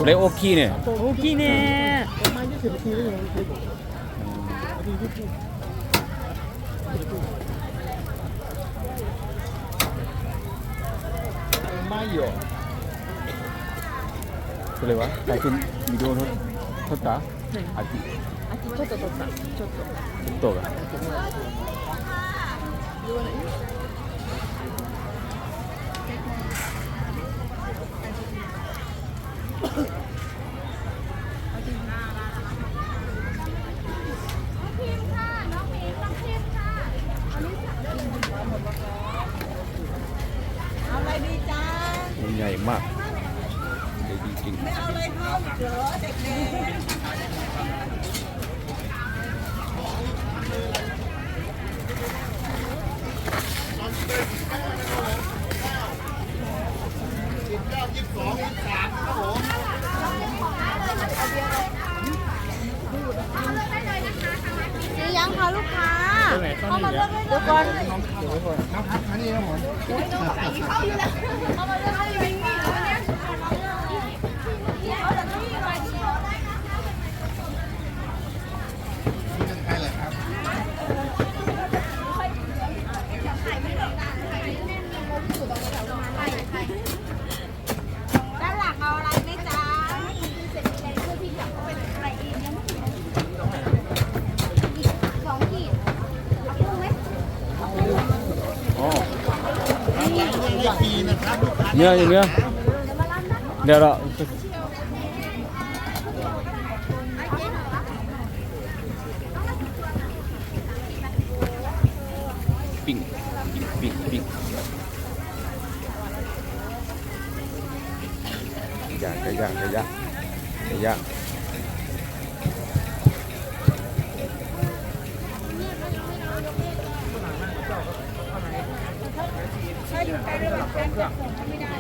ตัวได้โอคีเนี่ย大きいねうまいよそれは最近ビデオの撮った秋ちょっと取ったちょっと動画เอาอะไรดีจ้า ใหญ่มากใหญ่จริง ไม่เอาอะไรเพิ่มอีกเหรอเด็กๆซื้อยังคะลูกค้าเข้ามาเลือกได้เลยเดี๋ยวก่อนอันนี้ครับผมเข้าอยู่แล้วเข้ามาเลือกได้เลยนี่วันนี้เอาแต่นี่หน่อยเดียวได้นะคะด้านหลังเอาอะไรไหมจ๊ะสองขีดเอากุ้งไหม ๆอ๋อเนื้ออย่างเนื้อเดี๋ยวเราปิ้งย่างไก่ย่างใช่อยู่ใกล้เรื่องการจับผมก็ไม่ได้